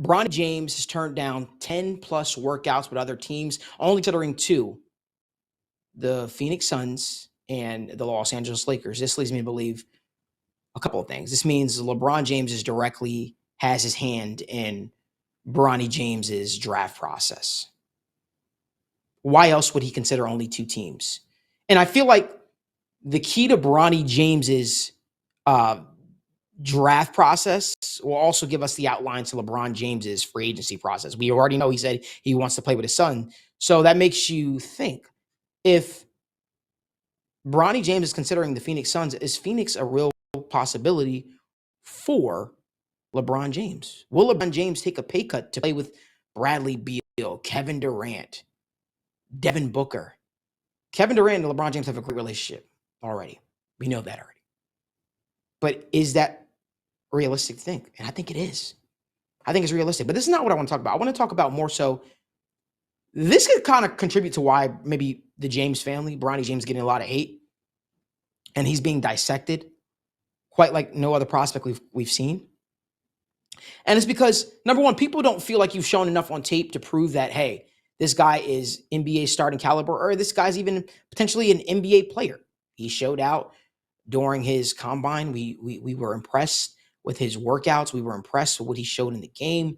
Bronny James has turned down 10 plus workouts with other teams, only considering two, the Phoenix Suns and the Los Angeles Lakers. This leads me to believe a couple of things. This means LeBron James is directly has his hand in Bronny James's draft process. Why else would he consider only two teams? And I feel like the key to Bronny James's uh, draft process will also give us the outline to LeBron James's free agency process. We already know he said he wants to play with his son. So that makes you think, if Bronny James is considering the Phoenix Suns, is Phoenix a real possibility for LeBron James? Will LeBron James take a pay cut to play with Bradley Beal, Kevin Durant, Devin Booker? Kevin Durant and LeBron James have a great relationship already. We know that already. But is that realistic to think? And I think it is. I think it's realistic. But this is not what I want to talk about. I want to talk about more so, this could kind of contribute to why maybe the James family, Bronny James, getting a lot of hate, and he's being dissected quite like no other prospect we've seen. And it's because, number one, people don't feel like you've shown enough on tape to prove that, hey, this guy is NBA starting caliber, or this guy's even potentially an NBA player. He showed out during his combine. We were impressed with his workouts. We were impressed with what he showed in the game.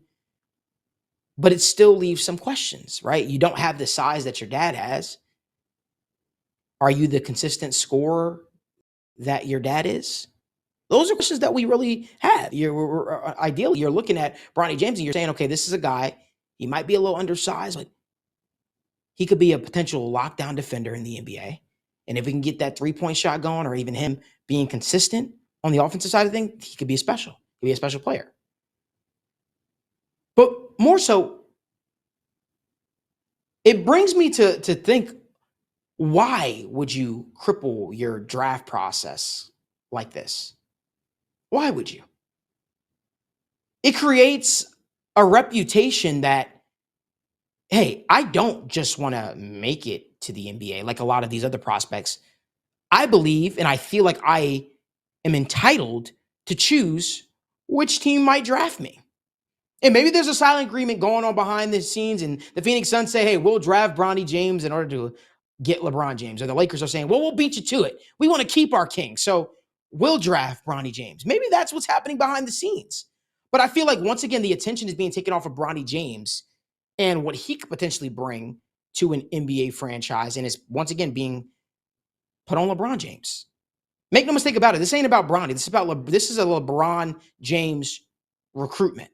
But it still leaves some questions, right? You don't have the size that your dad has. Are you the consistent scorer that your dad is? Those are questions that we really have. Ideally, you're looking at Bronny James and you're saying, okay, this is a guy, he might be a little undersized, but he could be a potential lockdown defender in the NBA. And if we can get that three-point shot going, or even him being consistent on the offensive side of things, he could be a special player. But more so, it brings me to think, why would you cripple your draft process like this? Why would you? It creates a reputation that, hey, I don't just want to make it to the NBA like a lot of these other prospects. I believe and I feel like I am entitled to choose which team might draft me. And maybe there's a silent agreement going on behind the scenes, and the Phoenix Suns say, hey, we'll draft Bronny James in order to get LeBron James. Or the Lakers are saying, well, we'll beat you to it. We want to keep our king, so we'll draft Bronny James. Maybe that's what's happening behind the scenes. But I feel like, once again, the attention is being taken off of Bronny James and what he could potentially bring to an NBA franchise, and is once again being put on LeBron James. Make no mistake about it. This ain't about Bronny. This is a LeBron James recruitment.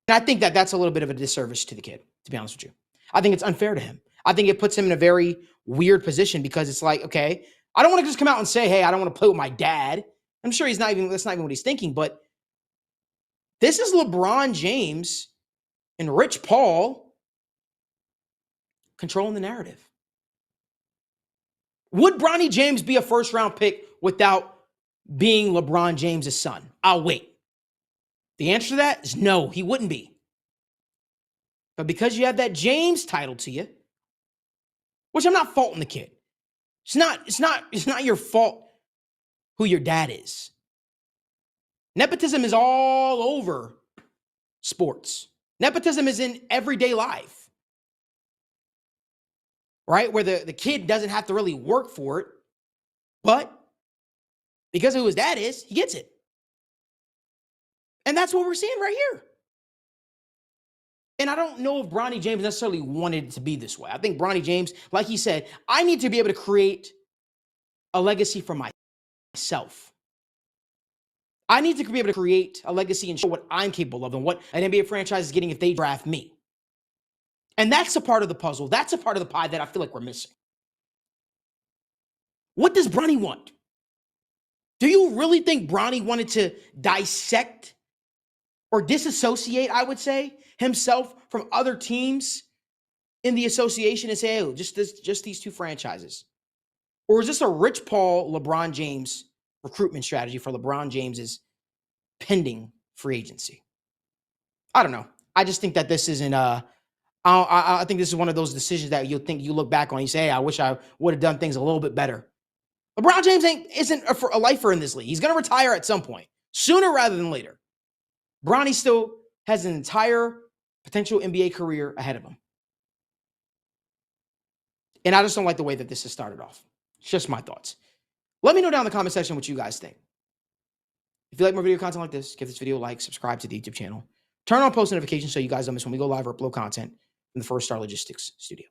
And I think that that's a little bit of a disservice to the kid, to be honest with you. I think it's unfair to him. I think it puts him in a very weird position, because it's like, okay, I don't want to just come out and say, hey, I don't want to play with my dad. I'm sure that's not even what he's thinking, but this is LeBron James and Rich Paul controlling the narrative. Would Bronny James be a first-round pick without being LeBron James' son? I'll wait. The answer to that is no, he wouldn't be. But because you have that James title to you, which I'm not faulting the kid. It's not your fault who your dad is. Nepotism is all over sports. Nepotism is in everyday life. Right? Where the kid doesn't have to really work for it, but because of who his dad is, he gets it. And that's what we're seeing right here. And I don't know if Bronny James necessarily wanted it to be this way. I think Bronny James, like he said, I need to be able to create a legacy for myself. I need to be able to create a legacy and show what I'm capable of and what an NBA franchise is getting if they draft me. And that's a part of the puzzle. That's a part of the pie that I feel like we're missing. What does Bronny want? Do you really think Bronny wanted to dissect or disassociate, I would say, himself from other teams in the association and say, oh, just these two franchises? Or is this a Rich Paul, LeBron James recruitment strategy for LeBron James's pending free agency? I don't know. I just think that this isn't I think this is one of those decisions that you look back on and you say, hey, I wish I would have done things a little bit better. LeBron James isn't a lifer in this league. He's going to retire at some point, sooner rather than later. Bronny's still has an entire potential NBA career ahead of him. And I just don't like the way that this has started off. It's just my thoughts. Let me know down in the comment section what you guys think. If you like more video content like this, give this video a like, subscribe to the YouTube channel. Turn on post notifications so you guys don't miss when we go live or upload content from the First Star Logistics studio.